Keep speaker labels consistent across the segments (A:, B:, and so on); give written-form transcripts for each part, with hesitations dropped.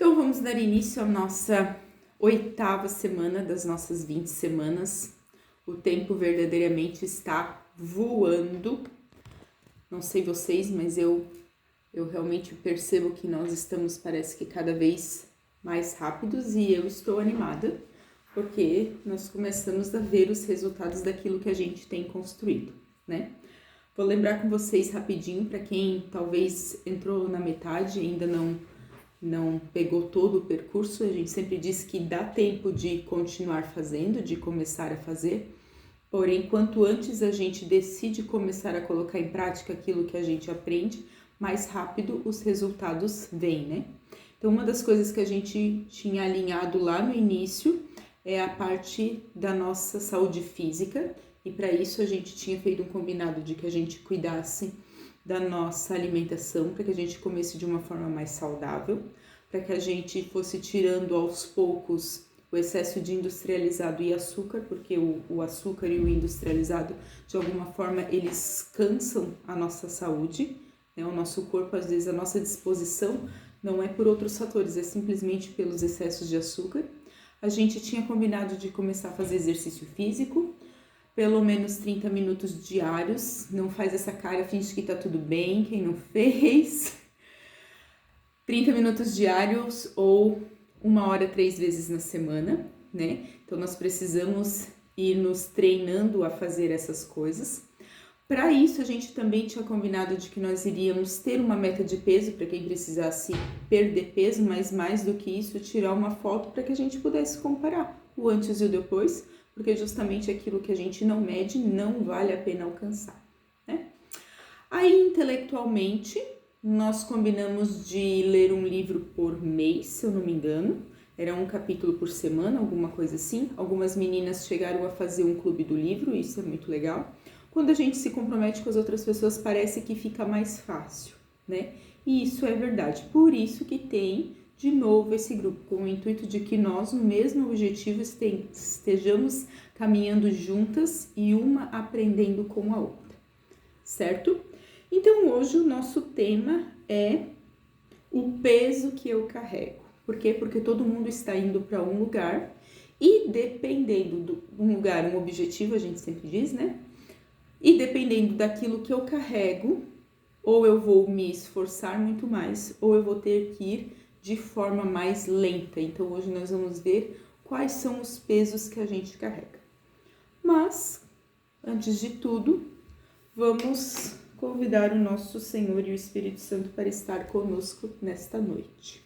A: Então vamos dar início à nossa 8ª semana das nossas 20 semanas. O tempo verdadeiramente está voando. Não sei vocês, mas eu realmente percebo que nós estamos, parece que cada vez mais rápidos, e eu estou animada porque nós começamos a ver os resultados daquilo que a gente tem construído, né? Vou lembrar com vocês rapidinho, para quem talvez entrou na metade e ainda não pegou todo o percurso. A gente sempre diz que dá tempo de continuar fazendo, de começar a fazer, porém, quanto antes a gente decide começar a colocar em prática aquilo que a gente aprende, mais rápido os resultados vêm, né? Então, uma das coisas que a gente tinha alinhado lá no início é a parte da nossa saúde física, e para isso a gente tinha feito um combinado de que a gente cuidasse da nossa alimentação, para que a gente comesse de uma forma mais saudável, para que a gente fosse tirando aos poucos o excesso de industrializado e açúcar, porque o açúcar e o industrializado, de alguma forma, eles cansam a nossa saúde, né? O nosso corpo, às vezes, a nossa disposição não é por outros fatores, é simplesmente pelos excessos de açúcar. A gente tinha combinado de começar a fazer exercício físico, pelo menos 30 minutos diários. Não faz essa cara, finge que tá tudo bem, quem não fez. 30 minutos diários ou 1 hora 3 vezes na semana, né? Então, nós precisamos ir nos treinando a fazer essas coisas. Para isso, a gente também tinha combinado de que nós iríamos ter uma meta de peso para quem precisasse perder peso, mas mais do que isso, tirar uma foto para que a gente pudesse comparar o antes e o depois, porque justamente aquilo que a gente não mede não vale a pena alcançar, né? Aí, intelectualmente, nós combinamos de ler um livro por mês, se eu não me engano. Era um capítulo por semana, alguma coisa assim. Algumas meninas chegaram a fazer um clube do livro, isso é muito legal. Quando a gente se compromete com as outras pessoas, parece que fica mais fácil, né? E isso é verdade. Por isso que tem, de novo, esse grupo, com o intuito de que nós, no mesmo objetivo, estejamos caminhando juntas e uma aprendendo com a outra, certo? Então, hoje o nosso tema é o peso que eu carrego. Por quê? Porque todo mundo está indo para um lugar e dependendo de um lugar, um objetivo, a gente sempre diz, né? E dependendo daquilo que eu carrego, ou eu vou me esforçar muito mais, ou eu vou ter que ir de forma mais lenta. Então, hoje nós vamos ver quais são os pesos que a gente carrega. Mas, antes de tudo, vamos convidar o nosso Senhor e o Espírito Santo para estar conosco nesta noite.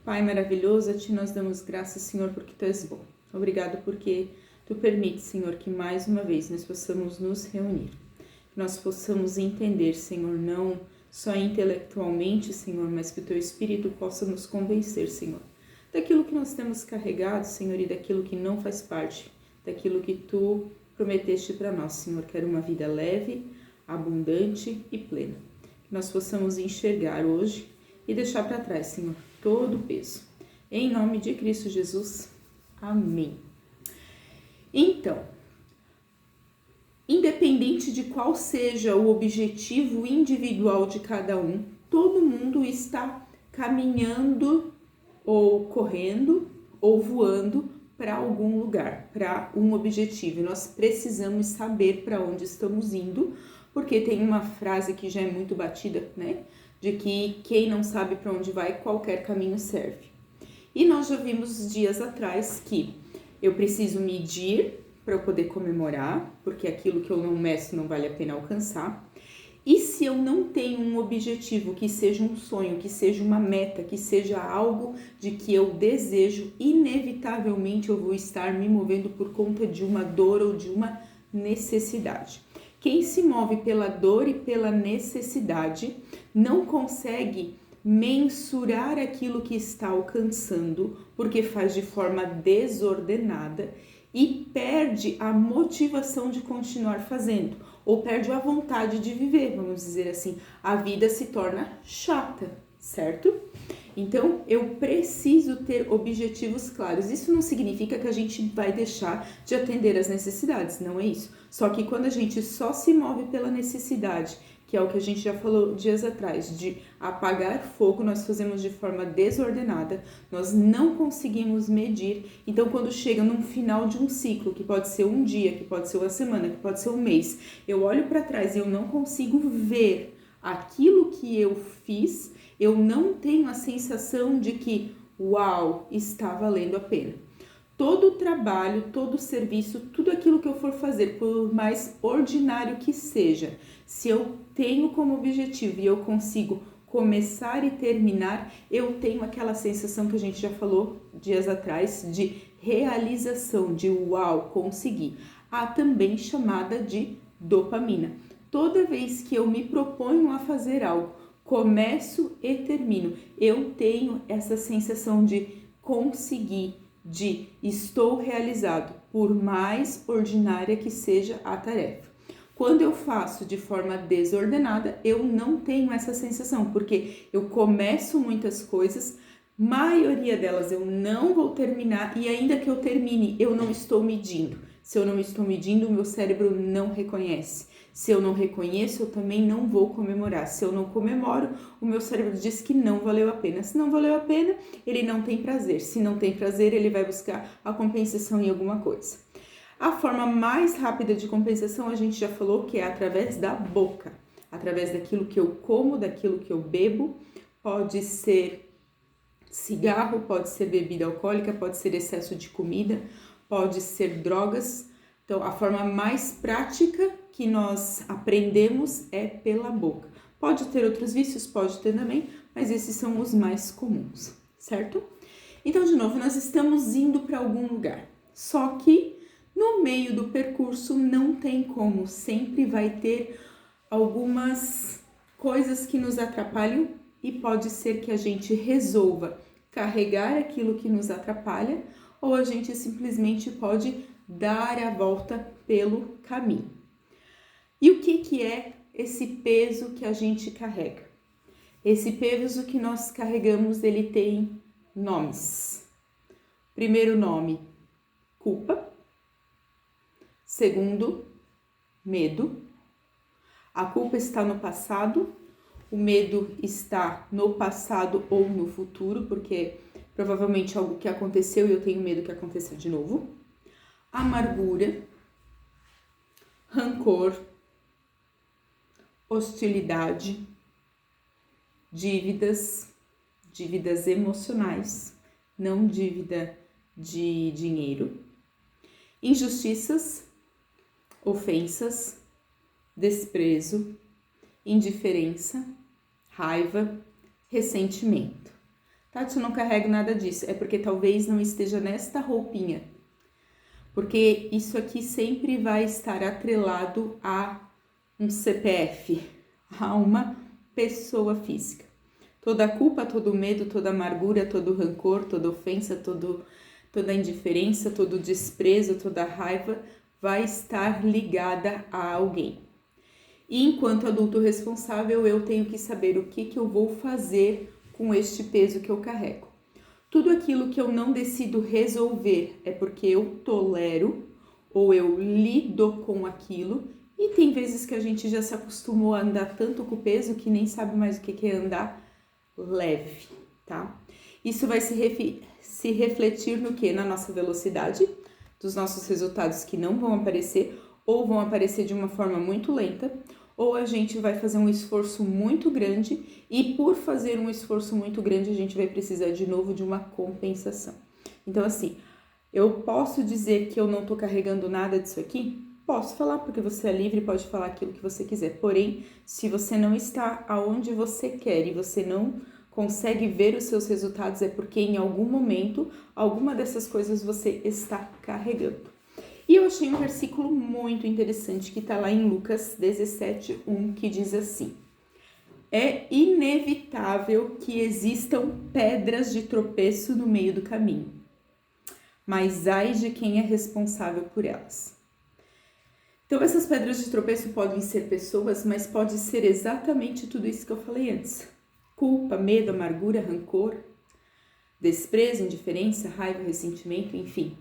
A: Pai maravilhoso, a Ti nós damos graças, Senhor, porque Tu és bom. Obrigado porque Tu permite, Senhor, que mais uma vez nós possamos nos reunir. Que nós possamos entender, Senhor, não só intelectualmente, Senhor, mas que o Teu Espírito possa nos convencer, Senhor, daquilo que nós temos carregado, Senhor, e daquilo que não faz parte, daquilo que Tu prometeste para nós, Senhor, que era uma vida leve, abundante e plena. Que nós possamos enxergar hoje e deixar para trás, Senhor, todo o peso. Em nome de Cristo Jesus. Amém. Então, independente de qual seja o objetivo individual de cada um, todo mundo está caminhando ou correndo ou voando para algum lugar, para um objetivo. Nós precisamos saber para onde estamos indo, porque tem uma frase que já é muito batida, né? De que quem não sabe para onde vai, qualquer caminho serve. E nós já vimos dias atrás que eu preciso medir para eu poder comemorar, porque aquilo que eu não meço não vale a pena alcançar. E se eu não tenho um objetivo, que seja um sonho, que seja uma meta, que seja algo de que eu desejo, inevitavelmente eu vou estar me movendo por conta de uma dor ou de uma necessidade. Quem se move pela dor e pela necessidade não consegue mensurar aquilo que está alcançando, porque faz de forma desordenada e perde a motivação de continuar fazendo, ou perde a vontade de viver, vamos dizer assim. A vida se torna chata, certo? Então, eu preciso ter objetivos claros. Isso não significa que a gente vai deixar de atender às necessidades, não é isso. Só que quando a gente só se move pela necessidade, que é o que a gente já falou dias atrás, de apagar fogo, nós fazemos de forma desordenada, nós não conseguimos medir. Então, quando chega no final de um ciclo, que pode ser um dia, que pode ser uma semana, que pode ser um mês, eu olho para trás e eu não consigo ver aquilo que eu fiz, eu não tenho a sensação de que, uau, está valendo a pena. Todo o trabalho, todo o serviço, tudo aquilo que eu for fazer, por mais ordinário que seja, se eu tenho como objetivo e eu consigo começar e terminar, eu tenho aquela sensação que a gente já falou dias atrás de realização, de uau, consegui. Há também chamada de dopamina. Toda vez que eu me proponho a fazer algo, começo e termino, eu tenho essa sensação de conseguir, de estou realizado, por mais ordinária que seja a tarefa. Quando eu faço de forma desordenada, eu não tenho essa sensação, porque eu começo muitas coisas, maioria delas eu não vou terminar e ainda que eu termine, eu não estou medindo. Se eu não estou medindo, o meu cérebro não reconhece. Se eu não reconheço, eu também não vou comemorar. Se eu não comemoro, o meu cérebro diz que não valeu a pena. Se não valeu a pena, ele não tem prazer. Se não tem prazer, ele vai buscar a compensação em alguma coisa. A forma mais rápida de compensação, a gente já falou que é através da boca. Através daquilo que eu como, daquilo que eu bebo. Pode ser cigarro, pode ser bebida alcoólica, pode ser excesso de comida, pode ser drogas. Então, a forma mais prática que nós aprendemos é pela boca. Pode ter outros vícios, pode ter também, mas esses são os mais comuns, certo? Então, de novo, nós estamos indo para algum lugar, só que no meio do percurso não tem como, sempre vai ter algumas coisas que nos atrapalham e pode ser que a gente resolva carregar aquilo que nos atrapalha ou a gente simplesmente pode dar a volta pelo caminho. E o que é esse peso que a gente carrega? Esse peso que nós carregamos, ele tem nomes. Primeiro nome, culpa. Segundo, medo. A culpa está no passado, o medo está no passado ou no futuro, porque provavelmente é algo que aconteceu e eu tenho medo que aconteça de novo. Amargura, rancor, hostilidade, dívidas emocionais, não dívida de dinheiro, injustiças, ofensas, desprezo, indiferença, raiva, ressentimento. Tati, eu não carrego nada disso, é porque talvez não esteja nesta roupinha, porque isso aqui sempre vai estar atrelado a um CPF, a uma pessoa física. Toda a culpa, todo o medo, toda a amargura, todo o rancor, toda ofensa, toda a indiferença, todo o desprezo, toda a raiva vai estar ligada a alguém. E enquanto adulto responsável, eu tenho que saber o que eu vou fazer com este peso que eu carrego. Tudo aquilo que eu não decido resolver é porque eu tolero ou eu lido com aquilo. E tem vezes que a gente já se acostumou a andar tanto com o peso que nem sabe mais o que é andar leve, tá? Isso vai se refletir no quê? Na nossa velocidade, dos nossos resultados que não vão aparecer ou vão aparecer de uma forma muito lenta, ou a gente vai fazer um esforço muito grande e por fazer um esforço muito grande a gente vai precisar de novo de uma compensação. Então assim, eu posso dizer que eu não tô carregando nada disso aqui? Posso falar, porque você é livre e pode falar aquilo que você quiser. Porém, se você não está aonde você quer e você não consegue ver os seus resultados, é porque em algum momento, alguma dessas coisas você está carregando. E eu achei um versículo muito interessante que está lá em Lucas 17:1, que diz assim: é inevitável que existam pedras de tropeço no meio do caminho, mas ai de quem é responsável por elas. Então, essas pedras de tropeço podem ser pessoas, mas pode ser exatamente tudo isso que eu falei antes. Culpa, medo, amargura, rancor, desprezo, indiferença, raiva, ressentimento, enfim.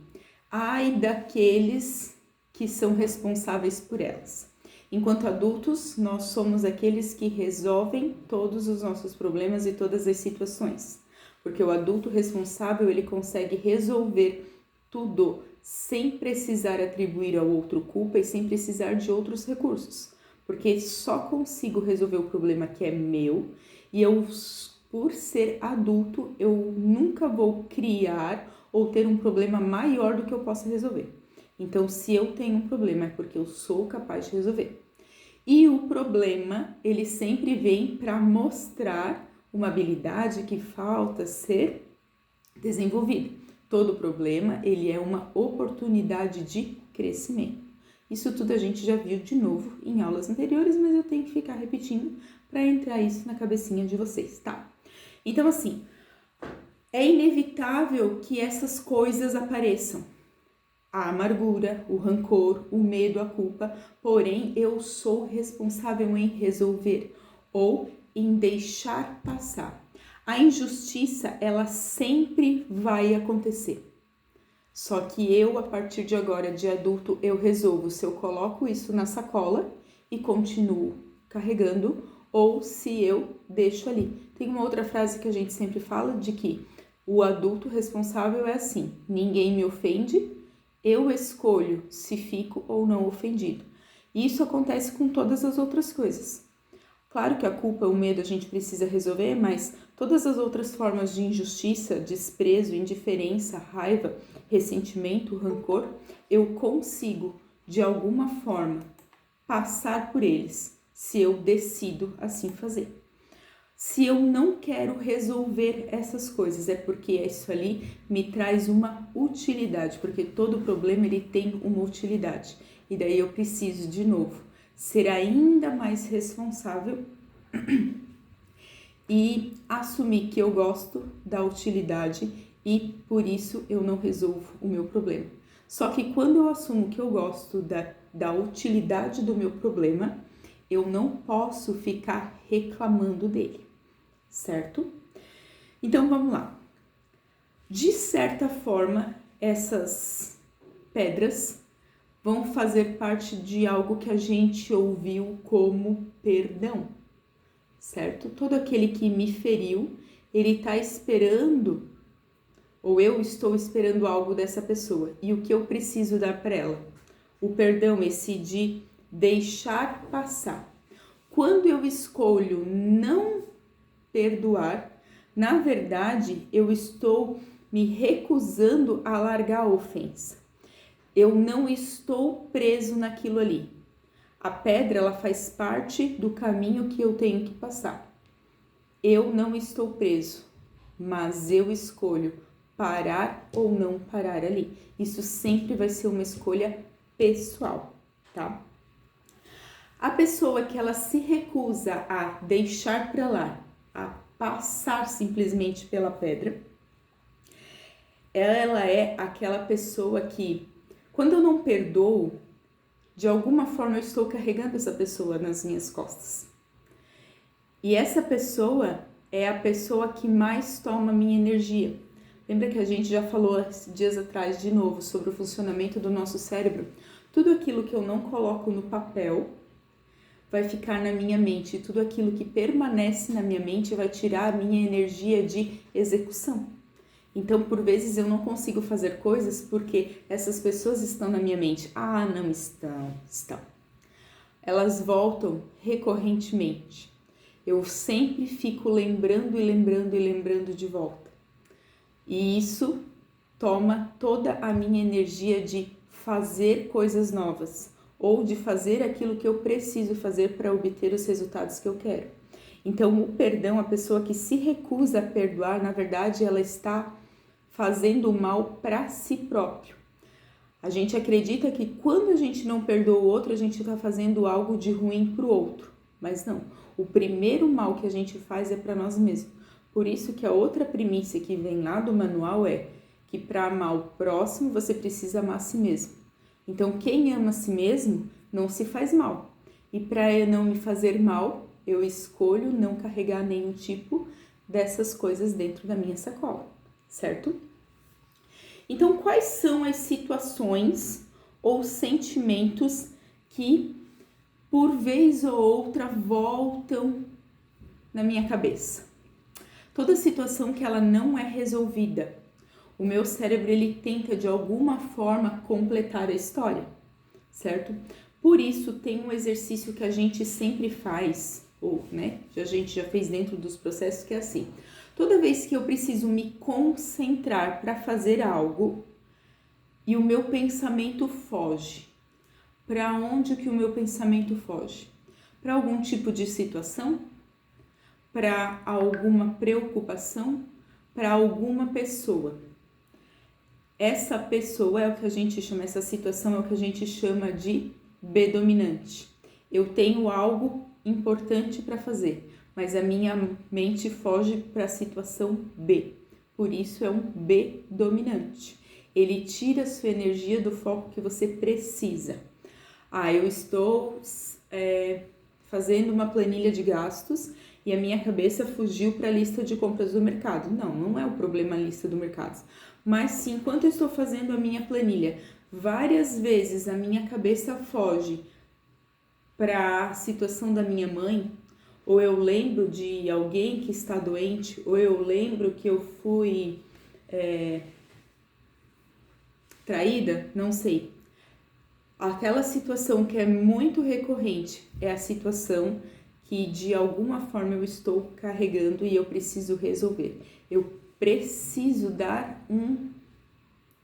A: Ai daqueles que são responsáveis por elas. Enquanto adultos, nós somos aqueles que resolvem todos os nossos problemas e todas as situações. Porque o adulto responsável, ele consegue resolver tudo sem precisar atribuir ao outro culpa e sem precisar de outros recursos. Porque só consigo resolver o problema que é meu e eu, por ser adulto, eu nunca vou criar ou ter um problema maior do que eu possa resolver. Então, se eu tenho um problema, é porque eu sou capaz de resolver. E o problema, ele sempre vem para mostrar uma habilidade que falta ser desenvolvida. Todo problema, ele é uma oportunidade de crescimento. Isso tudo a gente já viu de novo em aulas anteriores, mas eu tenho que ficar repetindo para entrar isso na cabecinha de vocês, tá? Então, assim, é inevitável que essas coisas apareçam. A amargura, o rancor, o medo, a culpa, porém eu sou responsável em resolver ou em deixar passar. A injustiça, ela sempre vai acontecer. Só que eu, a partir de agora, de adulto, eu resolvo se eu coloco isso na sacola e continuo carregando ou se eu deixo ali. Tem uma outra frase que a gente sempre fala de que o adulto responsável é assim: ninguém me ofende, eu escolho se fico ou não ofendido. E isso acontece com todas as outras coisas. Claro que a culpa, o medo a gente precisa resolver, mas todas as outras formas de injustiça, desprezo, indiferença, raiva, ressentimento, rancor, eu consigo, de alguma forma, passar por eles, se eu decido assim fazer. Se eu não quero resolver essas coisas, é porque isso ali me traz uma utilidade, porque todo problema ele tem uma utilidade. E daí eu preciso, de novo, ser ainda mais responsável e assumir que eu gosto da utilidade e por isso eu não resolvo o meu problema. Só que quando eu assumo que eu gosto da utilidade do meu problema, eu não posso ficar reclamando dele, certo? Então vamos lá. De certa forma, essas pedras vão fazer parte de algo que a gente ouviu como perdão, certo? Todo aquele que me feriu, ele está esperando, ou eu estou esperando algo dessa pessoa. E o que eu preciso dar para ela? O perdão, esse de deixar passar. Quando eu escolho não perdoar, na verdade, eu estou me recusando a largar a ofensa. Eu não estou preso naquilo ali. A pedra, ela faz parte do caminho que eu tenho que passar. Eu não estou preso, mas eu escolho parar ou não parar ali. Isso sempre vai ser uma escolha pessoal, tá? A pessoa que ela se recusa a deixar para lá, a passar simplesmente pela pedra, ela é aquela pessoa que, quando eu não perdoo, de alguma forma eu estou carregando essa pessoa nas minhas costas. E essa pessoa é a pessoa que mais toma minha energia. Lembra que a gente já falou dias atrás de novo sobre o funcionamento do nosso cérebro? Tudo aquilo que eu não coloco no papel vai ficar na minha mente. Tudo aquilo que permanece na minha mente vai tirar a minha energia de execução. Então, por vezes, eu não consigo fazer coisas porque essas pessoas estão na minha mente. Ah, não estão. Elas voltam recorrentemente. Eu sempre fico lembrando de volta. E isso toma toda a minha energia de fazer coisas novas ou de fazer aquilo que eu preciso fazer para obter os resultados que eu quero. Então, o perdão, a pessoa que se recusa a perdoar, na verdade, ela está fazendo mal para si próprio. A gente acredita que quando a gente não perdoa o outro, a gente está fazendo algo de ruim para o outro. Mas não, o primeiro mal que a gente faz é para nós mesmos. Por isso que a outra premissa que vem lá do manual é que para amar o próximo, você precisa amar a si mesmo. Então, quem ama a si mesmo não se faz mal. E para eu não me fazer mal, eu escolho não carregar nenhum tipo dessas coisas dentro da minha sacola, certo? Então, quais são as situações ou sentimentos que por vez ou outra voltam na minha cabeça. Toda situação que ela não é resolvida, o meu cérebro ele tenta de alguma forma completar a história, certo? Por isso tem um exercício que a gente sempre faz, ou né, a gente já fez dentro dos processos, que é assim: toda vez que eu preciso me concentrar para fazer algo e o meu pensamento foge, para onde que o meu pensamento foge? Para algum tipo de situação? Para alguma preocupação? Para alguma pessoa? Essa pessoa é o que a gente chama, essa situação é o que a gente chama de B dominante. Eu tenho algo importante para fazer, mas a minha mente foge para a situação B. Por isso é um B dominante. Ele tira a sua energia do foco que você precisa. Eu estou fazendo uma planilha de gastos e a minha cabeça fugiu para a lista de compras do mercado. Não é o problema a lista do mercado. Mas sim, enquanto eu estou fazendo a minha planilha, várias vezes a minha cabeça foge para a situação da minha mãe, ou eu lembro de alguém que está doente, ou eu lembro que eu fui traída, não sei. Aquela situação que é muito recorrente é a situação que de alguma forma eu estou carregando e eu preciso resolver. Eu preciso dar um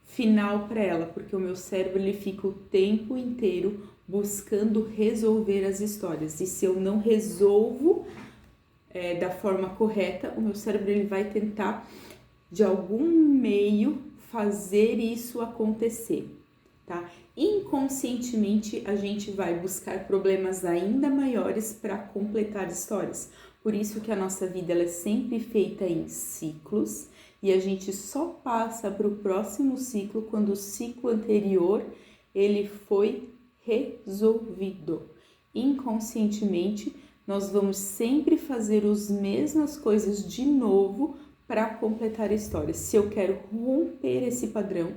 A: final para ela, porque o meu cérebro ele fica o tempo inteiro buscando resolver as histórias. E se eu não resolvo da forma correta, o meu cérebro ele vai tentar de algum meio fazer isso acontecer, tá? Inconscientemente a gente vai buscar problemas ainda maiores para completar histórias. Por isso que a nossa vida ela é sempre feita em ciclos e a gente só passa para o próximo ciclo quando o ciclo anterior ele foi resolvido. Inconscientemente nós vamos sempre fazer as mesmas coisas de novo para completar a história. Se eu quero romper esse padrão,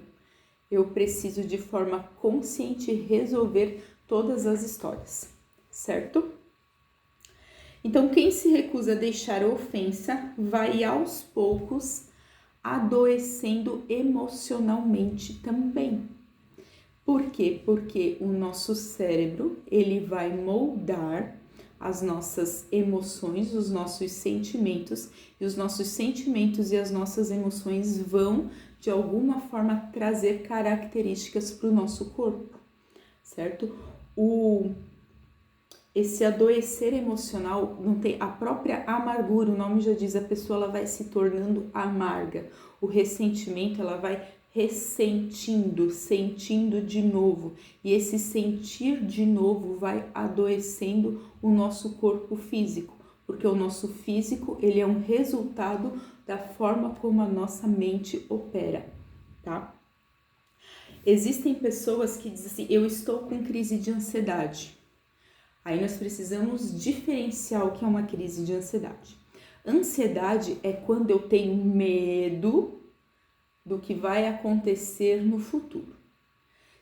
A: eu preciso de forma consciente resolver todas as histórias, certo? Então, quem se recusa a deixar a ofensa vai aos poucos adoecendo emocionalmente também. Por quê? Porque o nosso cérebro, ele vai moldar as nossas emoções, os nossos sentimentos, e os nossos sentimentos e as nossas emoções vão de alguma forma trazer características para o nosso corpo, certo? Esse adoecer emocional, não tem a própria amargura, o nome já diz, a pessoa ela vai se tornando amarga. O ressentimento, ela vai ressentindo, sentindo de novo. E esse sentir de novo vai adoecendo o nosso corpo físico, porque o nosso físico, ele é um resultado da forma como a nossa mente opera, tá? Existem pessoas que dizem assim, eu estou com crise de ansiedade. Aí nós precisamos diferenciar o que é uma crise de ansiedade. Ansiedade é quando eu tenho medo do que vai acontecer no futuro.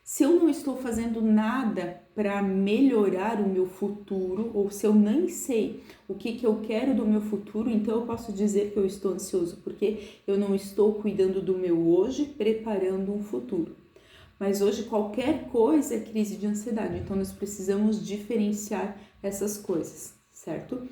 A: Se eu não estou fazendo nada para melhorar o meu futuro, ou se eu nem sei o que eu quero do meu futuro, então eu posso dizer que eu estou ansioso, porque eu não estou cuidando do meu hoje, preparando um futuro. Mas hoje qualquer coisa é crise de ansiedade, então nós precisamos diferenciar essas coisas, certo?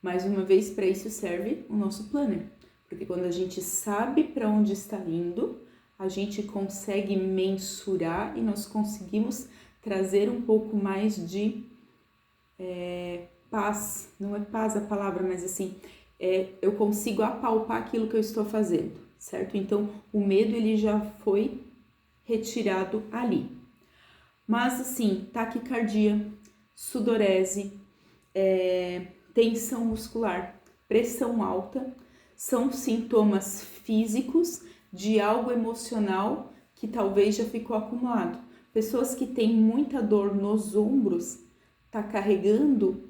A: Mais uma vez, para isso serve o nosso planner, porque quando a gente sabe para onde está indo, a gente consegue mensurar e nós conseguimos trazer um pouco mais de paz, não é paz a palavra, mas assim, eu consigo apalpar aquilo que eu estou fazendo, certo? Então, o medo ele já foi retirado ali. Mas assim, taquicardia, sudorese, tensão muscular, pressão alta, são sintomas físicos de algo emocional que talvez já ficou acumulado. Pessoas que têm muita dor nos ombros, tá carregando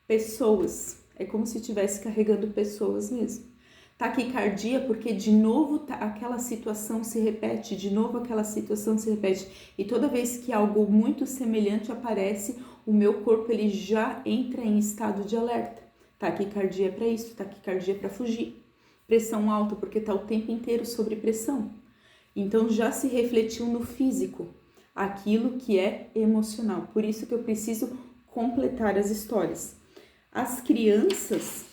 A: pessoas, é como se estivesse carregando pessoas mesmo. Taquicardia, porque de novo aquela situação se repete, de novo aquela situação se repete. E toda vez que algo muito semelhante aparece, o meu corpo ele já entra em estado de alerta. Taquicardia é para isso, taquicardia é para fugir. Pressão alta, porque está o tempo inteiro sob pressão. Então já se refletiu no físico, aquilo que é emocional. Por isso que eu preciso completar as histórias. As crianças,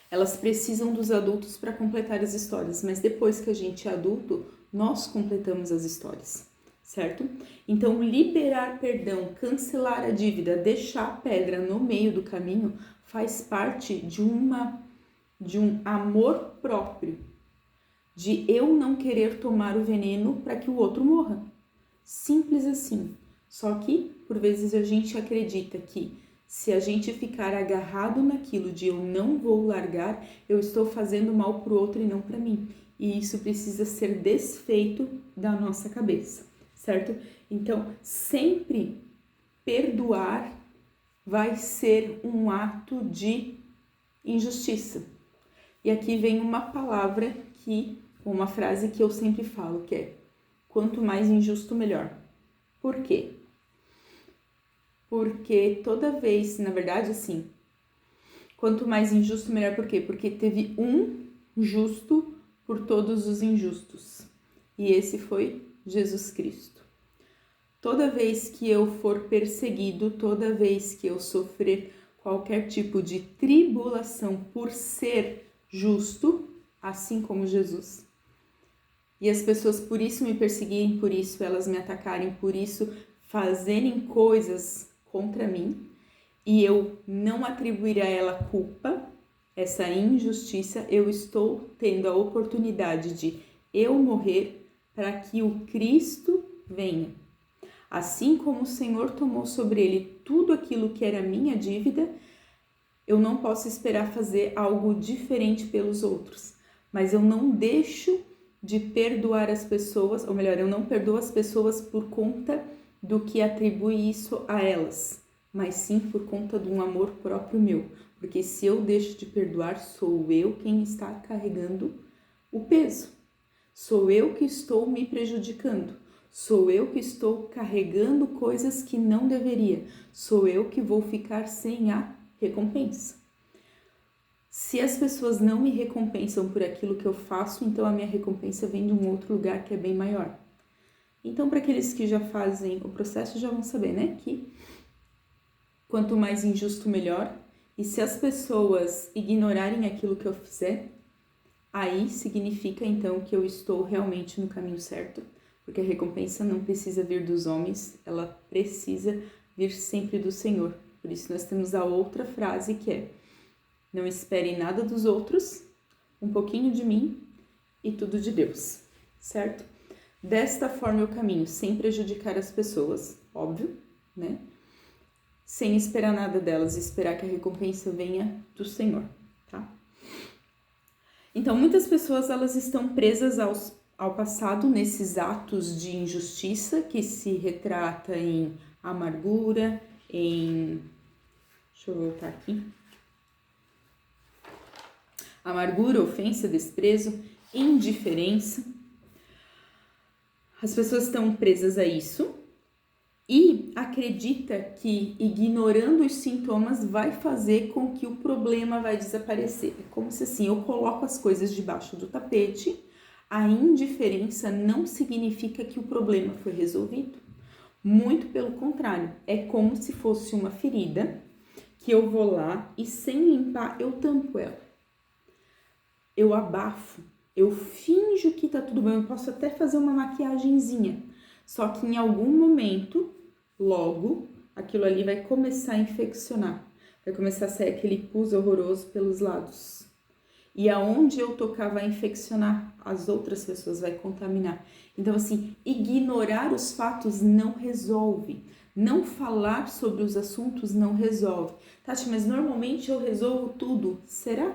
A: elas precisam dos adultos para completar as histórias, mas depois que a gente é adulto, nós completamos as histórias, certo? Então, liberar perdão, cancelar a dívida, deixar a pedra no meio do caminho, faz parte de um amor próprio, de eu não querer tomar o veneno para que o outro morra. Simples assim. Só que, por vezes, a gente acredita que se a gente ficar agarrado naquilo de eu não vou largar, eu estou fazendo mal para o outro e não para mim. E isso precisa ser desfeito da nossa cabeça, certo? Então, sempre perdoar vai ser um ato de injustiça. E aqui vem uma frase que eu sempre falo, que é: quanto mais injusto, melhor. Por quê? Porque toda vez, na verdade, assim, quanto mais injusto, melhor. Por quê? Porque teve um justo por todos os injustos. E esse foi Jesus Cristo. Toda vez que eu for perseguido, toda vez que eu sofrer qualquer tipo de tribulação por ser justo, assim como Jesus, e as pessoas por isso me perseguirem, por isso elas me atacarem, por isso fazerem coisas contra mim, e eu não atribuir a ela culpa, essa injustiça, eu estou tendo a oportunidade de eu morrer para que o Cristo venha. Assim como o Senhor tomou sobre ele tudo aquilo que era minha dívida, eu não posso esperar fazer algo diferente pelos outros, mas eu não deixo de perdoar as pessoas, ou melhor, eu não perdoo as pessoas por conta do que atribui isso a elas, mas sim por conta de um amor próprio meu, porque se eu deixo de perdoar, sou eu quem está carregando o peso, sou eu que estou me prejudicando, sou eu que estou carregando coisas que não deveria, sou eu que vou ficar sem a recompensa. Se as pessoas não me recompensam por aquilo que eu faço, então a minha recompensa vem de um outro lugar que é bem maior. Então, para aqueles que já fazem o processo, já vão saber, né, que quanto mais injusto, melhor. E se as pessoas ignorarem aquilo que eu fizer, aí significa, então, que eu estou realmente no caminho certo, porque a recompensa não precisa vir dos homens, ela precisa vir sempre do Senhor. Por isso, nós temos a outra frase que é: não espere nada dos outros, um pouquinho de mim e tudo de Deus, certo? Desta forma eu caminho, sem prejudicar as pessoas, óbvio, né? Sem esperar nada delas, esperar que a recompensa venha do Senhor, tá? Então, muitas pessoas, elas estão presas ao passado nesses atos de injustiça que se retrata em amargura, deixa eu voltar aqui. Amargura, ofensa, desprezo, indiferença. As pessoas estão presas a isso e acredita que ignorando os sintomas vai fazer com que o problema vai desaparecer. É como se assim, eu coloco as coisas debaixo do tapete, a indiferença não significa que o problema foi resolvido. Muito pelo contrário, é como se fosse uma ferida que eu vou lá e sem limpar eu tampo ela. Eu abafo, eu finjo que tá tudo bem, eu posso até fazer uma maquiagenzinha, só que em algum momento, logo, aquilo ali vai começar a infeccionar, vai começar a sair aquele pus horroroso pelos lados. E aonde eu tocar vai infeccionar, as outras pessoas vai contaminar. Então, assim, ignorar os fatos não resolve. Não falar sobre os assuntos não resolve. Tati, mas normalmente eu resolvo tudo. Será?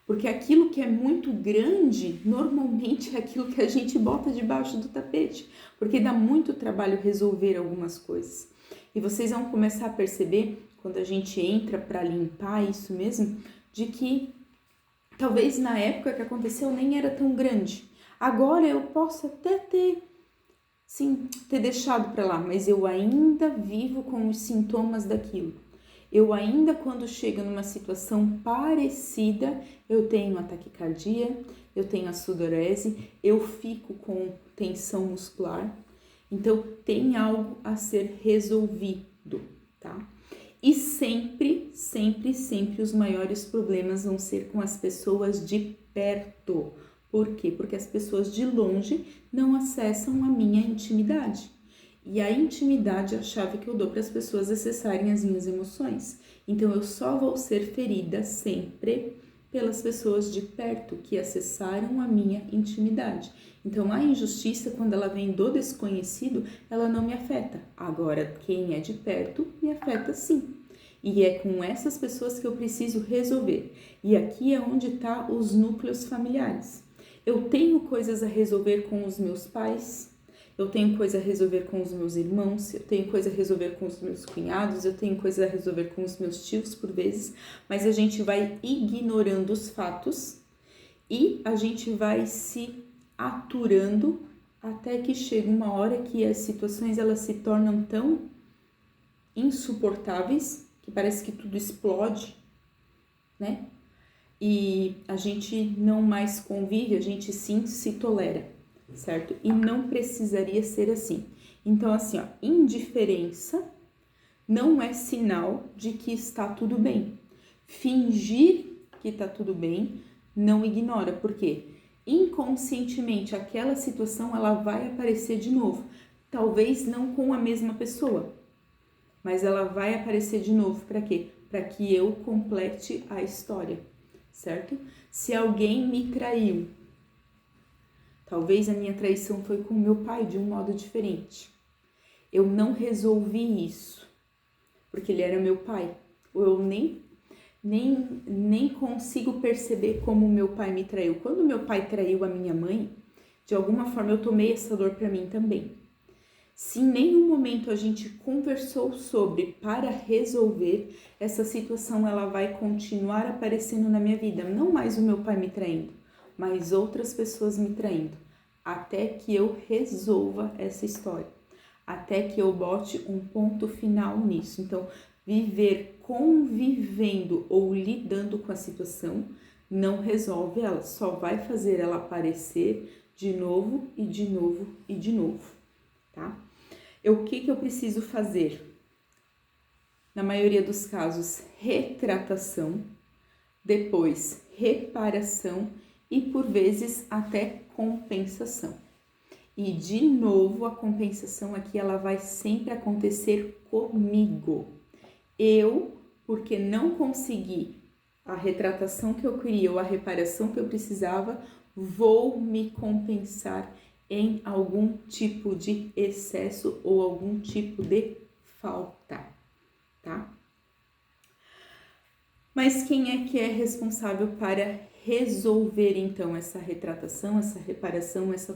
A: Porque aquilo que é muito grande, normalmente é aquilo que a gente bota debaixo do tapete. Porque dá muito trabalho resolver algumas coisas. E vocês vão começar a perceber, quando a gente entra para limpar isso mesmo, de que talvez na época que aconteceu nem era tão grande. Agora eu posso até ter sim, ter deixado para lá, mas eu ainda vivo com os sintomas daquilo. Eu ainda, quando chego numa situação parecida, eu tenho a taquicardia, eu tenho a sudorese, eu fico com tensão muscular. Então, tem algo a ser resolvido, tá? E sempre, sempre, sempre os maiores problemas vão ser com as pessoas de perto. Por quê? Porque as pessoas de longe não acessam a minha intimidade. E a intimidade é a chave que eu dou para as pessoas acessarem as minhas emoções. Então, eu só vou ser ferida sempre pelas pessoas de perto que acessaram a minha intimidade. Então, a injustiça, quando ela vem do desconhecido, ela não me afeta. Agora, quem é de perto, me afeta sim. E é com essas pessoas que eu preciso resolver. E aqui é onde estão os núcleos familiares. Eu tenho coisas a resolver com os meus pais, eu tenho coisa a resolver com os meus irmãos, eu tenho coisa a resolver com os meus cunhados, eu tenho coisa a resolver com os meus tios por vezes, mas a gente vai ignorando os fatos e a gente vai se aturando até que chega uma hora que as situações elas se tornam tão insuportáveis que parece que tudo explode, né? E a gente não mais convive, a gente sim se tolera, certo? E não precisaria ser assim. Então, assim, ó, indiferença não é sinal de que está tudo bem. Fingir que está tudo bem não ignora, porque inconscientemente aquela situação ela vai aparecer de novo. Talvez não com a mesma pessoa, mas ela vai aparecer de novo. Para quê? Para que eu complete a história, certo? Se alguém me traiu, talvez a minha traição foi com meu pai de um modo diferente. Eu não resolvi isso, porque ele era meu pai. Ou eu nem consigo perceber como meu pai me traiu. Quando meu pai traiu a minha mãe, de alguma forma eu tomei essa dor para mim também. Se em nenhum momento a gente conversou sobre para resolver, essa situação ela vai continuar aparecendo na minha vida. Não mais o meu pai me traindo, mas outras pessoas me traindo. Até que eu resolva essa história. Até que eu bote um ponto final nisso. Então, viver convivendo ou lidando com a situação não resolve ela. Só vai fazer ela aparecer de novo e de novo e de novo, tá? O que eu preciso fazer? Na maioria dos casos, retratação, depois reparação e por vezes até compensação. E de novo a compensação aqui ela vai sempre acontecer comigo. Eu, porque não consegui a retratação que eu queria ou a reparação que eu precisava, vou me compensar em algum tipo de excesso ou algum tipo de falta, tá? Mas quem é que é responsável para resolver então essa retratação, essa reparação, essa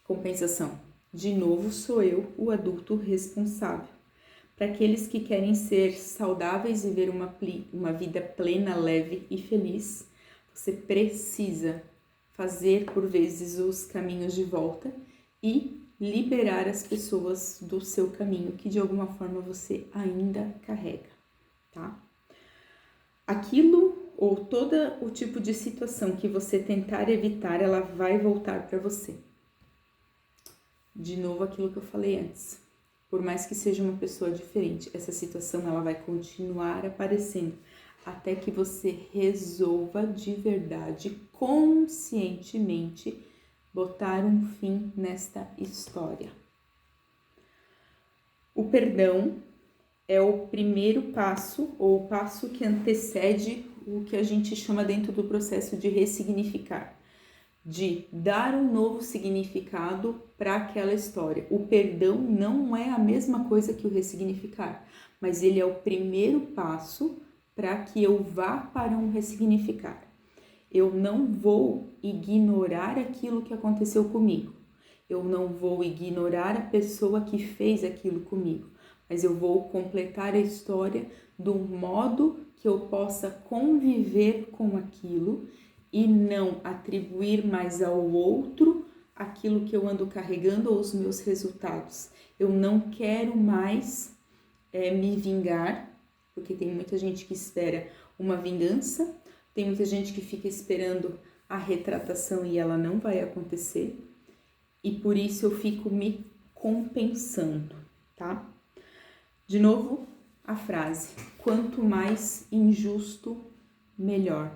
A: compensação? De novo, sou eu, o adulto responsável. Para aqueles que querem ser saudáveis e viver uma vida plena, leve e feliz, você precisa fazer por vezes os caminhos de volta e liberar as pessoas do seu caminho que de alguma forma você ainda carrega, tá? Aquilo ou todo o tipo de situação que você tentar evitar, ela vai voltar para você. De novo aquilo que eu falei antes. Por mais que seja uma pessoa diferente, essa situação ela vai continuar aparecendo até que você resolva de verdade, conscientemente, botar um fim nesta história. O perdão é o primeiro passo, ou o passo que antecede o que a gente chama dentro do processo de ressignificar, de dar um novo significado para aquela história. O perdão não é a mesma coisa que o ressignificar, mas ele é o primeiro passo para que eu vá para um ressignificar. Eu não vou ignorar aquilo que aconteceu comigo. Eu não vou ignorar a pessoa que fez aquilo comigo, mas eu vou completar a história do modo que eu possa conviver com aquilo e não atribuir mais ao outro aquilo que eu ando carregando ou os meus resultados. Eu não quero mais me vingar, porque tem muita gente que espera uma vingança, tem muita gente que fica esperando a retratação e ela não vai acontecer, e por isso eu fico me compensando, tá? De novo, a frase: quanto mais injusto, melhor,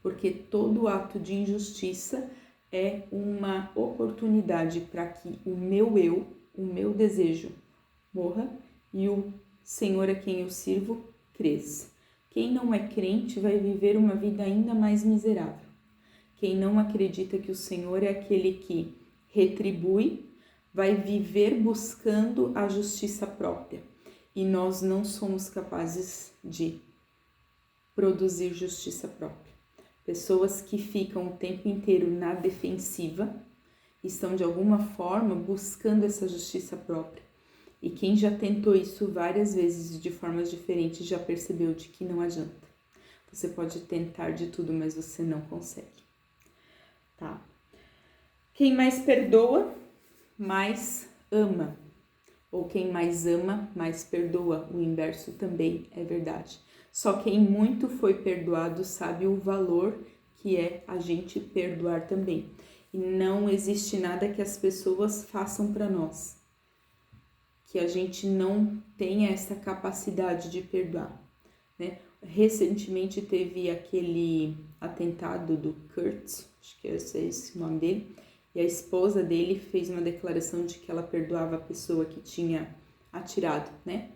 A: porque todo ato de injustiça é uma oportunidade para que o meu eu, o meu desejo morra e o Senhor a quem eu sirvo cresça. Quem não é crente vai viver uma vida ainda mais miserável. Quem não acredita que o Senhor é aquele que retribui, vai viver buscando a justiça própria. E nós não somos capazes de produzir justiça própria. Pessoas que ficam o tempo inteiro na defensiva estão de alguma forma buscando essa justiça própria. E quem já tentou isso várias vezes de formas diferentes já percebeu de que não adianta. Você pode tentar de tudo, mas você não consegue. Tá? Quem mais perdoa, mais ama. Ou quem mais ama, mais perdoa. O inverso também é verdade. Só quem muito foi perdoado sabe o valor que é a gente perdoar também. E não existe nada que as pessoas façam para nós que a gente não tenha essa capacidade de perdoar, né? Recentemente teve aquele atentado do Kurt, acho que é esse o nome dele, e a esposa dele fez uma declaração de que ela perdoava a pessoa que tinha atirado, né?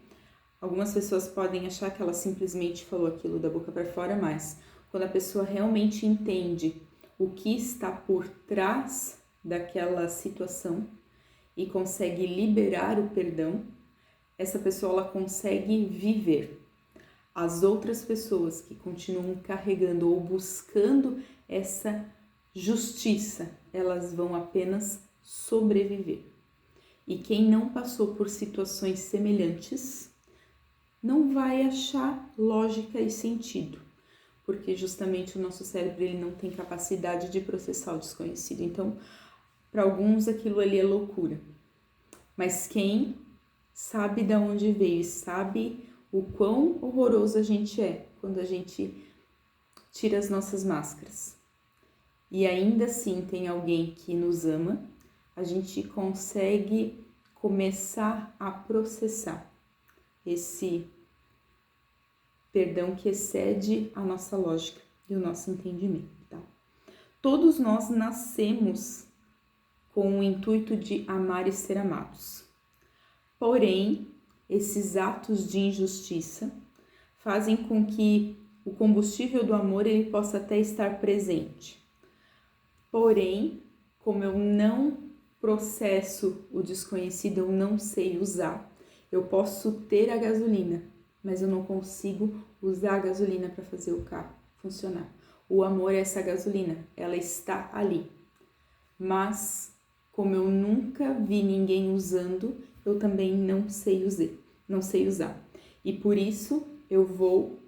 A: Algumas pessoas podem achar que ela simplesmente falou aquilo da boca para fora, mas quando a pessoa realmente entende o que está por trás daquela situação e consegue liberar o perdão, essa pessoa ela consegue viver. As outras pessoas que continuam carregando ou buscando essa justiça, elas vão apenas sobreviver. E quem não passou por situações semelhantes não vai achar lógica e sentido, porque justamente o nosso cérebro ele não tem capacidade de processar o desconhecido. Então, para alguns aquilo ali é loucura. Mas quem sabe de onde veio e sabe o quão horroroso a gente é quando a gente tira as nossas máscaras. E ainda assim tem alguém que nos ama, a gente consegue começar a processar esse perdão que excede a nossa lógica e o nosso entendimento, tá? Todos nós nascemos com o intuito de amar e ser amados. Porém, esses atos de injustiça fazem com que o combustível do amor ele possa até estar presente. Porém, como eu não processo o desconhecido, eu não sei usar, eu posso ter a gasolina, mas eu não consigo usar a gasolina para fazer o carro funcionar. O amor é essa gasolina, ela está ali. Mas, como eu nunca vi ninguém usando, eu também não sei usar. E por isso eu vou,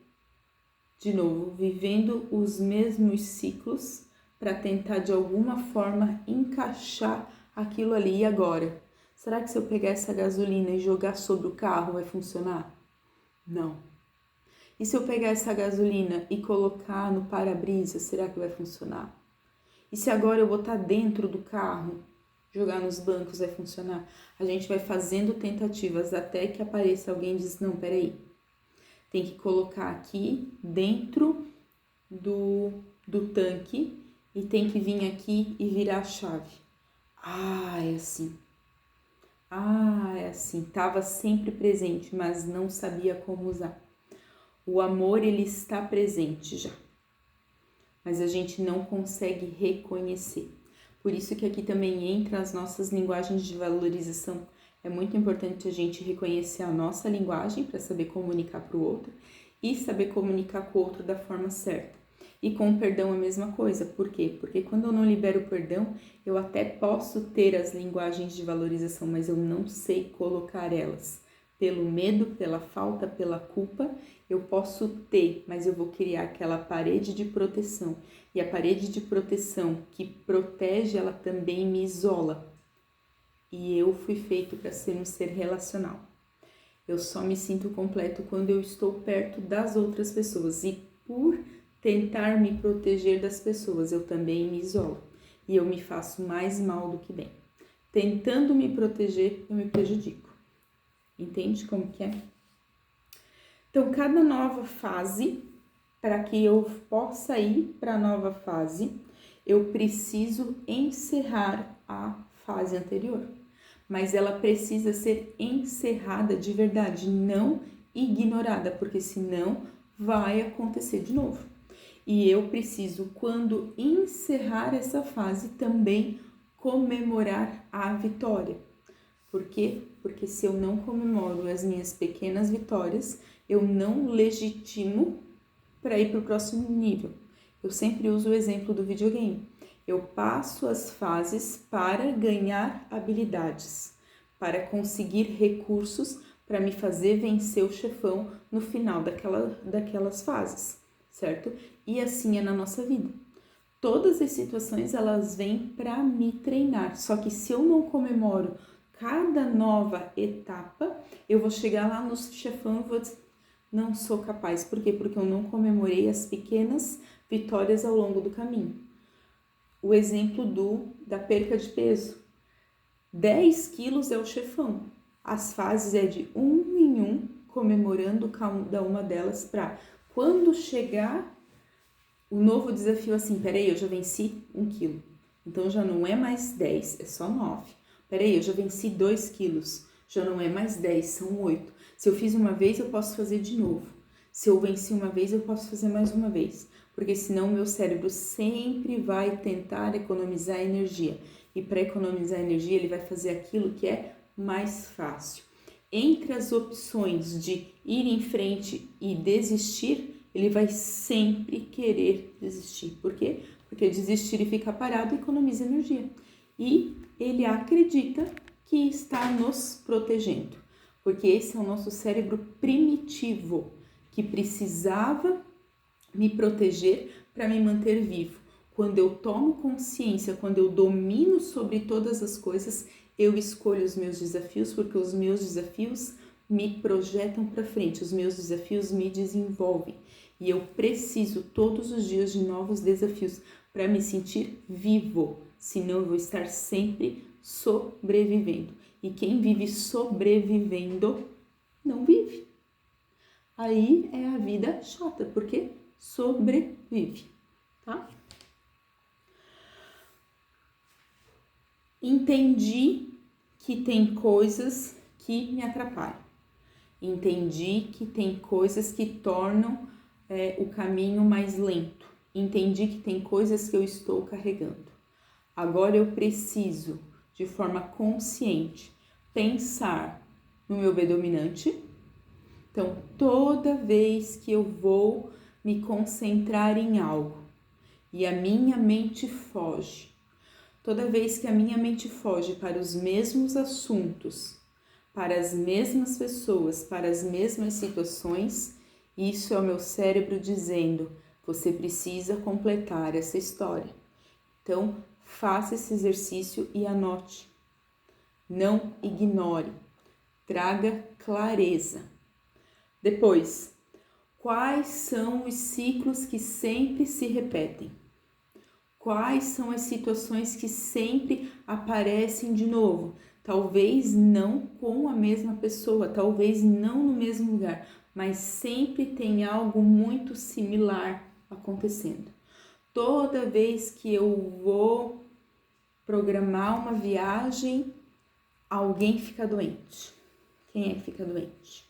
A: de novo, vivendo os mesmos ciclos para tentar de alguma forma encaixar aquilo ali. E agora? Será que se eu pegar essa gasolina e jogar sobre o carro vai funcionar? Não. E se eu pegar essa gasolina e colocar no para-brisa, será que vai funcionar? E se agora eu botar dentro do carro, jogar nos bancos, vai funcionar? A gente vai fazendo tentativas até que apareça alguém e diz, não, peraí, tem que colocar aqui dentro do tanque e tem que vir aqui e virar a chave. É assim. Tava sempre presente, mas não sabia como usar. O amor, ele está presente já, mas a gente não consegue reconhecer. Por isso que aqui também entra as nossas linguagens de valorização. É muito importante a gente reconhecer a nossa linguagem para saber comunicar para o outro e saber comunicar com o outro da forma certa. E com o perdão a mesma coisa. Por quê? Porque quando eu não libero o perdão, eu até posso ter as linguagens de valorização, mas eu não sei colocar elas. Pelo medo, pela falta, pela culpa, Eu posso ter, mas eu vou criar aquela parede de proteção. E a parede de proteção que protege, ela também me isola. E eu fui feito para ser um ser relacional. Eu só me sinto completo quando eu estou perto das outras pessoas. E por tentar me proteger das pessoas, eu também me isolo. E eu me faço mais mal do que bem. Tentando me proteger, eu me prejudico. Entende como que é? Então, cada nova fase, para que eu possa ir para a nova fase, eu preciso encerrar a fase anterior. Mas ela precisa ser encerrada de verdade, não ignorada, porque senão vai acontecer de novo. E eu preciso, quando encerrar essa fase, também comemorar a vitória. Por quê? Porque se eu não comemoro as minhas pequenas vitórias, eu não legitimo para ir para o próximo nível. Eu sempre uso o exemplo do videogame. Eu passo as fases para ganhar habilidades, para conseguir recursos para me fazer vencer o chefão no final daquelas fases, certo? E assim é na nossa vida. Todas as situações, elas vêm para me treinar, só que se eu não comemoro cada nova etapa, eu vou chegar lá no chefão e vou dizer, não sou capaz. Por quê? Porque eu não comemorei as pequenas vitórias ao longo do caminho. O exemplo da perca de peso. 10 quilos é o chefão. As fases é de 1 em 1, comemorando cada uma delas para quando chegar o novo desafio assim, peraí, eu já venci 1 quilo. Então já não é mais 10, é só 9. Peraí, eu já venci 2 quilos, já não é mais 10, são 8. Se eu fiz uma vez, eu posso fazer de novo. Se eu venci uma vez, eu posso fazer mais uma vez. Porque senão meu cérebro sempre vai tentar economizar energia. E para economizar energia, ele vai fazer aquilo que é mais fácil. Entre as opções de ir em frente e desistir, ele vai sempre querer desistir. Por quê? Porque desistir e ficar parado economiza energia. E ele acredita que está nos protegendo, porque esse é o nosso cérebro primitivo, que precisava me proteger para me manter vivo. Quando eu tomo consciência, quando eu domino sobre todas as coisas, eu escolho os meus desafios, porque os meus desafios me projetam para frente, os meus desafios me desenvolvem. E eu preciso todos os dias de novos desafios para me sentir vivo, senão eu vou estar sempre sobrevivendo. E quem vive sobrevivendo não vive. Aí é a vida chata, porque sobrevive, tá? Entendi que tem coisas que me atrapalham. Entendi que tem coisas que tornam o caminho mais lento. Entendi que tem coisas que eu estou carregando. Agora eu preciso, de forma consciente, pensar no meu B dominante. Então, toda vez que eu vou me concentrar em algo e a minha mente foge, toda vez que a minha mente foge para os mesmos assuntos, para as mesmas pessoas, para as mesmas situações, isso é o meu cérebro dizendo, você precisa completar essa história. Então, faça esse exercício e anote. Não ignore. Traga clareza. Depois, quais são os ciclos que sempre se repetem? Quais são as situações que sempre aparecem de novo? Talvez não com a mesma pessoa, talvez não no mesmo lugar, mas sempre tem algo muito similar acontecendo. Toda vez que eu vou programar uma viagem, alguém fica doente. Quem é que fica doente?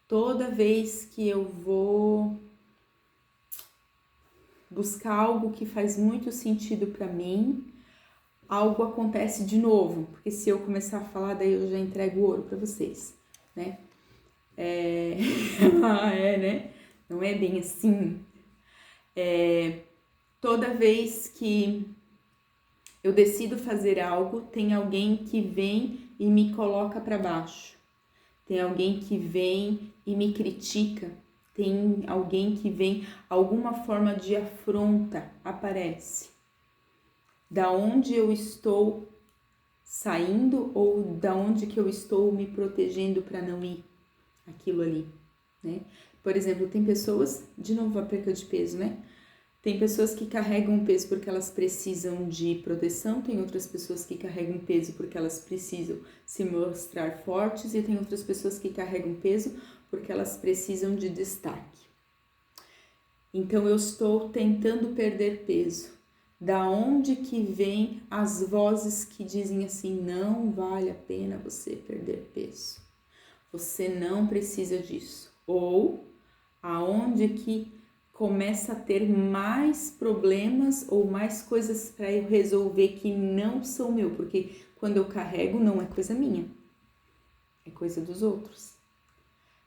A: Toda vez que eu vou buscar algo que faz muito sentido para mim, algo acontece de novo, porque se eu começar a falar, daí eu já entrego ouro para vocês, né? Né? Não é bem assim. Toda vez que eu decido fazer algo, tem alguém que vem e me coloca para baixo. Tem alguém que vem e me critica. tem alguém que vem, alguma forma de afronta aparece. Da onde eu estou saindo ou da onde que eu estou me protegendo para não ir aquilo ali, né? Por exemplo, tem pessoas, de novo a perca de peso, né? Tem pessoas que carregam peso porque elas precisam de proteção, tem outras pessoas que carregam peso porque elas precisam se mostrar fortes e tem outras pessoas que carregam peso porque elas precisam de destaque. Então eu estou tentando perder peso. Da onde que vem as vozes que dizem assim, não vale a pena você perder peso. Você não precisa disso. Ou aonde que começa a ter mais problemas ou mais coisas para eu resolver que não são meu, porque quando eu carrego não é coisa minha, é coisa dos outros.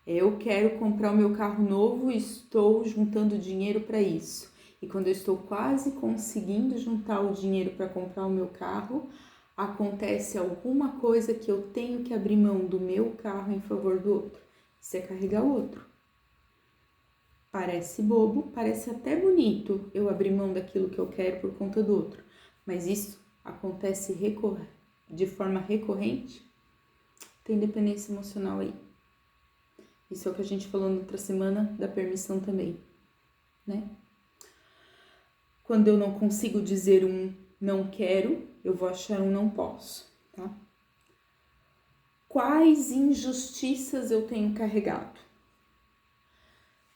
A: Eu quero comprar o meu carro novo e estou juntando dinheiro para isso. E quando eu estou quase conseguindo juntar o dinheiro para comprar o meu carro, acontece alguma coisa que eu tenho que abrir mão do meu carro em favor do outro. Isso é carregar o outro. Parece bobo, parece até bonito eu abrir mão daquilo que eu quero por conta do outro. Mas isso acontece de forma recorrente? Tem dependência emocional aí. Isso é o que a gente falou na outra semana da permissão também, né? Quando eu não consigo dizer um não quero, eu vou achar um não posso, tá? Quais injustiças eu tenho carregado?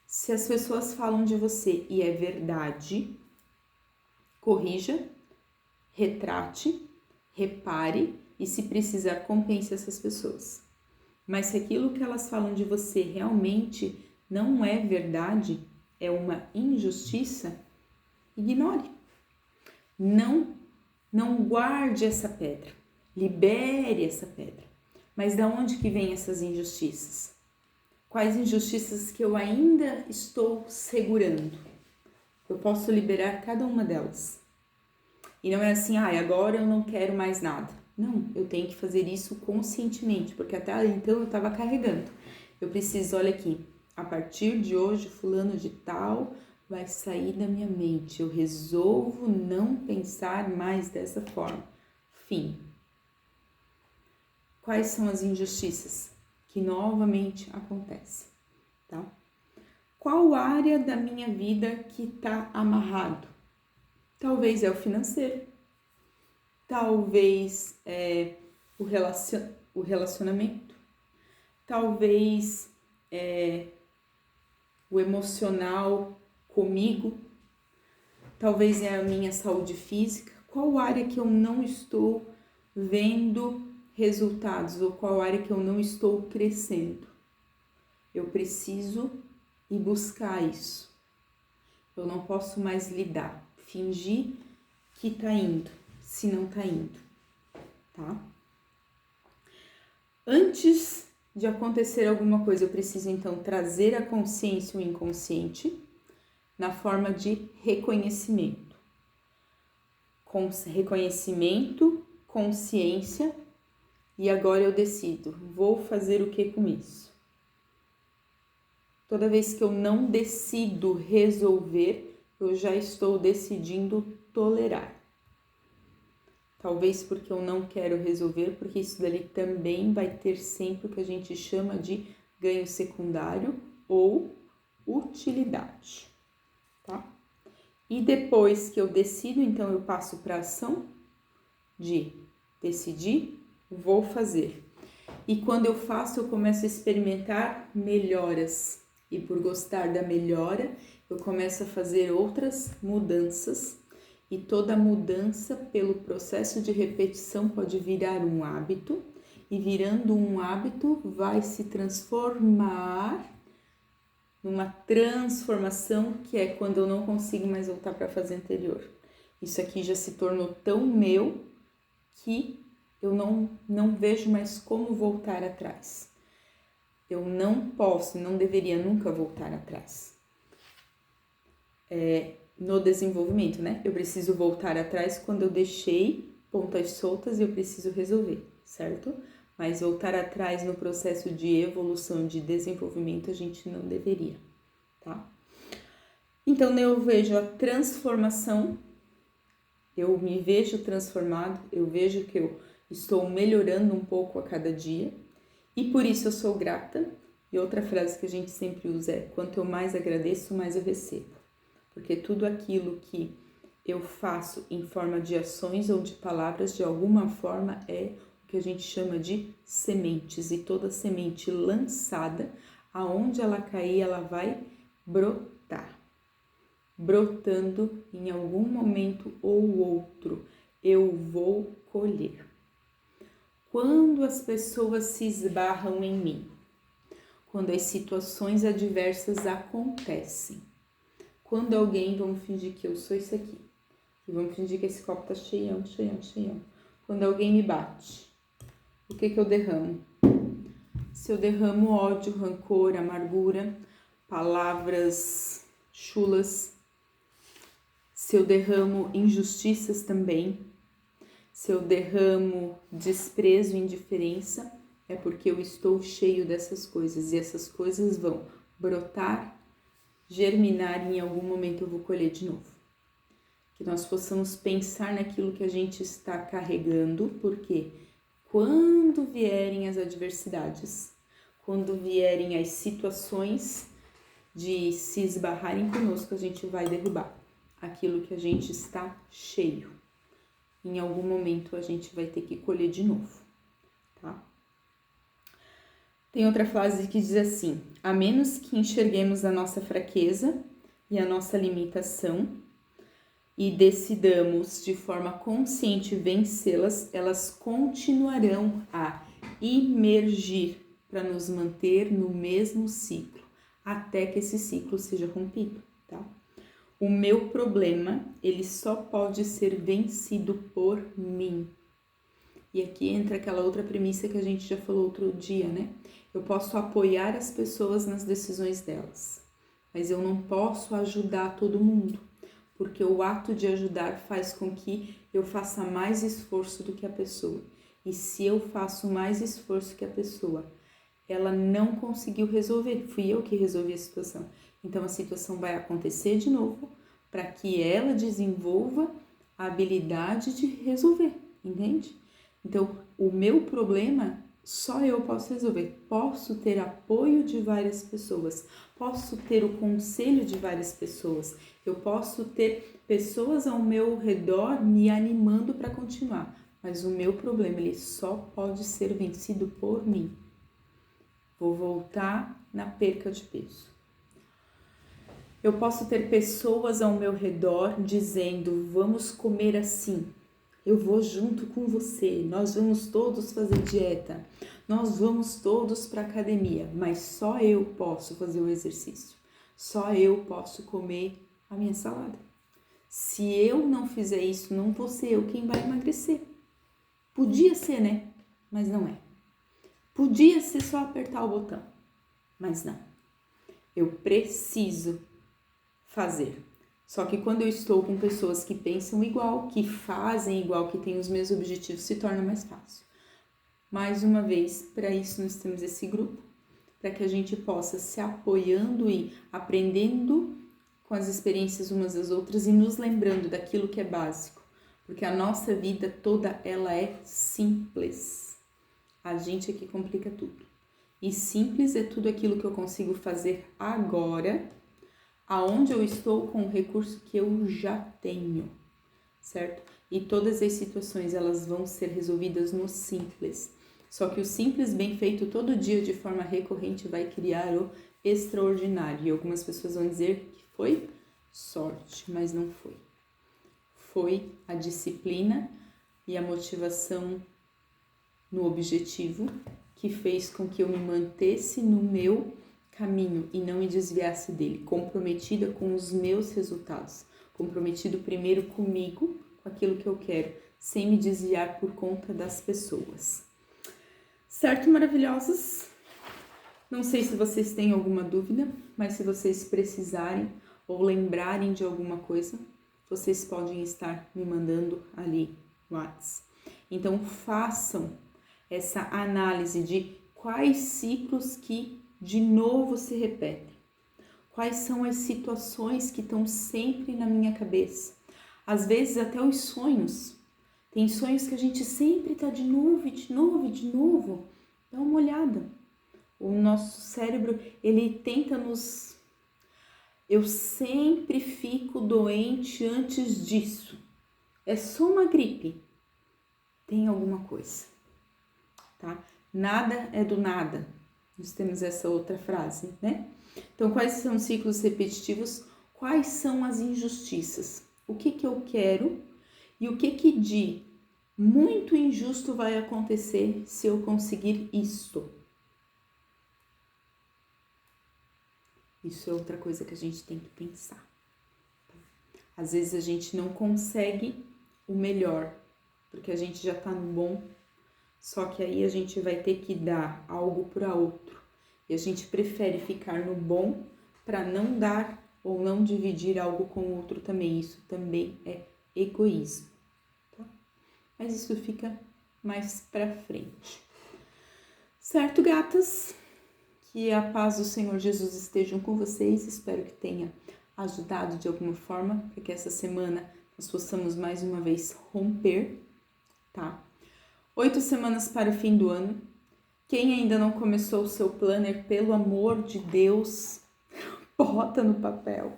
A: Se as pessoas falam de você e é verdade, corrija, retrate, repare e, se precisar, compense essas pessoas. Mas se aquilo que elas falam de você realmente não é verdade, é uma injustiça, ignore. Não guarde essa pedra, libere essa pedra. Mas de onde que vem essas injustiças? Quais injustiças que eu ainda estou segurando? Eu posso liberar cada uma delas. E não é assim, agora eu não quero mais nada. Não, eu tenho que fazer isso conscientemente, porque até então eu estava carregando. Eu preciso, olha aqui, a partir de hoje, fulano de tal vai sair da minha mente. Eu resolvo não pensar mais dessa forma. Fim. Quais são as injustiças que novamente acontecem, tá? Qual área da minha vida que está amarrado? Talvez é o financeiro, talvez é o relacionamento, talvez é o emocional comigo, talvez é a minha saúde física. Qual área que eu não estou vendo resultados ou qual área que eu não estou crescendo? Eu preciso ir buscar isso. Eu não posso mais lidar, fingir que tá indo, se não tá indo, tá? Antes de acontecer alguma coisa, eu preciso então trazer a consciência o inconsciente na forma de reconhecimento. Reconhecimento, consciência, e agora eu decido, vou fazer o que com isso? Toda vez que eu não decido resolver, eu já estou decidindo tolerar. Talvez porque eu não quero resolver, porque isso dali também vai ter sempre o que a gente chama de ganho secundário ou utilidade, tá? E depois que eu decido, então eu passo para a ação de decidir, vou fazer. E quando eu faço, eu começo a experimentar melhoras. E por gostar da melhora, eu começo a fazer outras mudanças. E toda mudança, pelo processo de repetição, pode virar um hábito. E virando um hábito, vai se transformar numa transformação, que é quando eu não consigo mais voltar para a fase anterior. Isso aqui já se tornou tão meu que eu não vejo mais como voltar atrás. Eu não posso, não deveria nunca voltar atrás. No desenvolvimento, né? Eu preciso voltar atrás quando eu deixei pontas soltas e eu preciso resolver, certo? Mas voltar atrás no processo de evolução, de desenvolvimento, a gente não deveria, tá? Então, eu vejo a transformação, eu me vejo transformado, eu vejo que eu estou melhorando um pouco a cada dia e por isso eu sou grata. E outra frase que a gente sempre usa é: quanto eu mais agradeço, mais eu recebo. Porque tudo aquilo que eu faço em forma de ações ou de palavras, de alguma forma, é o que a gente chama de sementes. E toda semente lançada, aonde ela cair, ela vai brotar. Brotando em algum momento ou outro, eu vou colher. Quando as pessoas se esbarram em mim, quando as situações adversas acontecem, quando alguém, vamos fingir que eu sou isso aqui, e vamos fingir que esse copo tá cheião. Quando alguém me bate, o que eu derramo? Se eu derramo ódio, rancor, amargura, palavras chulas, se eu derramo injustiças também, se eu derramo desprezo e indiferença, é porque eu estou cheio dessas coisas e essas coisas vão brotar, germinar e em algum momento eu vou colher de novo. Que nós possamos pensar naquilo que a gente está carregando, porque quando vierem as adversidades, quando vierem as situações de se esbarrarem conosco, a gente vai derrubar aquilo que a gente está cheio. Em algum momento a gente vai ter que colher de novo, tá? Tem outra frase que diz assim: a menos que enxerguemos a nossa fraqueza e a nossa limitação e decidamos de forma consciente vencê-las, elas continuarão a emergir para nos manter no mesmo ciclo, até que esse ciclo seja rompido, tá? O meu problema, ele só pode ser vencido por mim. E aqui entra aquela outra premissa que a gente já falou outro dia, né? Eu posso apoiar as pessoas nas decisões delas, mas eu não posso ajudar todo mundo, porque o ato de ajudar faz com que eu faça mais esforço do que a pessoa. E se eu faço mais esforço que a pessoa, ela não conseguiu resolver, fui eu que resolvi a situação. Então a situação vai acontecer de novo para que ela desenvolva a habilidade de resolver, entende? Então o meu problema só eu posso resolver. Posso ter apoio de várias pessoas, posso ter o conselho de várias pessoas, eu posso ter pessoas ao meu redor me animando para continuar, mas o meu problema ele só pode ser vencido por mim. Vou voltar na perca de peso. Eu posso ter pessoas ao meu redor dizendo: vamos comer assim, eu vou junto com você, nós vamos todos fazer dieta, nós vamos todos para academia, mas só eu posso fazer o exercício, só eu posso comer a minha salada. Se eu não fizer isso, não vou ser eu quem vai emagrecer. Podia ser, né? Mas não é. Podia ser só apertar o botão, mas não. Eu preciso fazer. Só que quando eu estou com pessoas que pensam igual, que fazem igual, que têm os mesmos objetivos, se torna mais fácil. Mais uma vez, para isso nós temos esse grupo, para que a gente possa se apoiando e aprendendo com as experiências umas das outras e nos lembrando daquilo que é básico. Porque a nossa vida toda, ela é simples. A gente é que complica tudo. E simples é tudo aquilo que eu consigo fazer agora, aonde eu estou com o recurso que eu já tenho, certo? E todas as situações, elas vão ser resolvidas no simples. Só que o simples bem feito todo dia de forma recorrente vai criar o extraordinário. E algumas pessoas vão dizer que foi sorte, mas não foi. Foi a disciplina e a motivação no objetivo que fez com que eu me mantesse no meu caminho e não me desviasse dele, comprometida com os meus resultados, comprometido primeiro comigo, com aquilo que eu quero, sem me desviar por conta das pessoas. Certo, maravilhosas? Não sei se vocês têm alguma dúvida, mas se vocês precisarem ou lembrarem de alguma coisa, vocês podem estar me mandando ali no WhatsApp. Então façam essa análise de quais ciclos que de novo se repetem. Quais são as situações que estão sempre na minha cabeça? Às vezes até os sonhos. Tem sonhos que a gente sempre tá de novo, de novo, de novo. Dá uma olhada. O nosso cérebro, ele tenta nos... Eu sempre fico doente antes disso. É só uma gripe. Tem alguma coisa, tá? Nada é do nada. Nós temos essa outra frase, né? Então, quais são os ciclos repetitivos? Quais são as injustiças? O que eu quero e o que de muito injusto vai acontecer se eu conseguir isto? Isso é outra coisa que a gente tem que pensar. Às vezes a gente não consegue o melhor, porque a gente já tá no bom, só que aí a gente vai ter que dar algo para outro. E a gente prefere ficar no bom para não dar ou não dividir algo com o outro também. Isso também é egoísmo, tá? Mas isso fica mais para frente. Certo, gatas? Que a paz do Senhor Jesus estejam com vocês. Espero que tenha ajudado de alguma forma, para que essa semana nós possamos mais uma vez romper, tá? 8 semanas para o fim do ano. Quem ainda não começou o seu planner, pelo amor de Deus, bota no papel.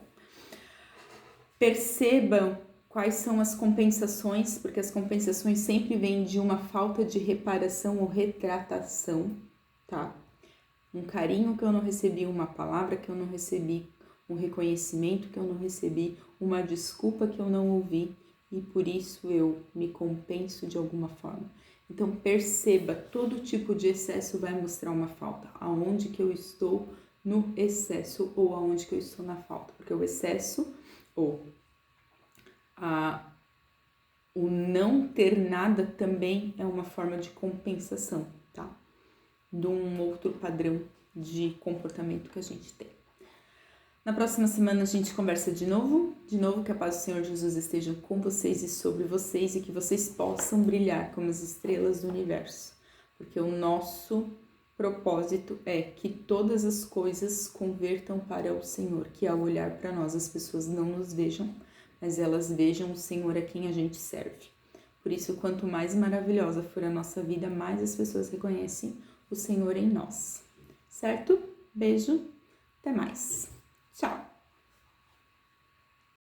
A: Percebam quais são as compensações, porque as compensações sempre vêm de uma falta de reparação ou retratação, tá? Um carinho que eu não recebi, uma palavra que eu não recebi, um reconhecimento que eu não recebi, uma desculpa que eu não ouvi e por isso eu me compenso de alguma forma. Então perceba, todo tipo de excesso vai mostrar uma falta, aonde que eu estou no excesso ou aonde que eu estou na falta, porque o excesso ou o não ter nada também é uma forma de compensação, tá? De um outro padrão de comportamento que a gente tem. Na próxima semana a gente conversa de novo que a paz do Senhor Jesus esteja com vocês e sobre vocês e que vocês possam brilhar como as estrelas do universo, porque o nosso propósito é que todas as coisas convertam para o Senhor, que ao olhar para nós as pessoas não nos vejam, mas elas vejam o Senhor a quem a gente serve. Por isso, quanto mais maravilhosa for a nossa vida, mais as pessoas reconhecem o Senhor em nós. Certo? Beijo, até mais. Tchau!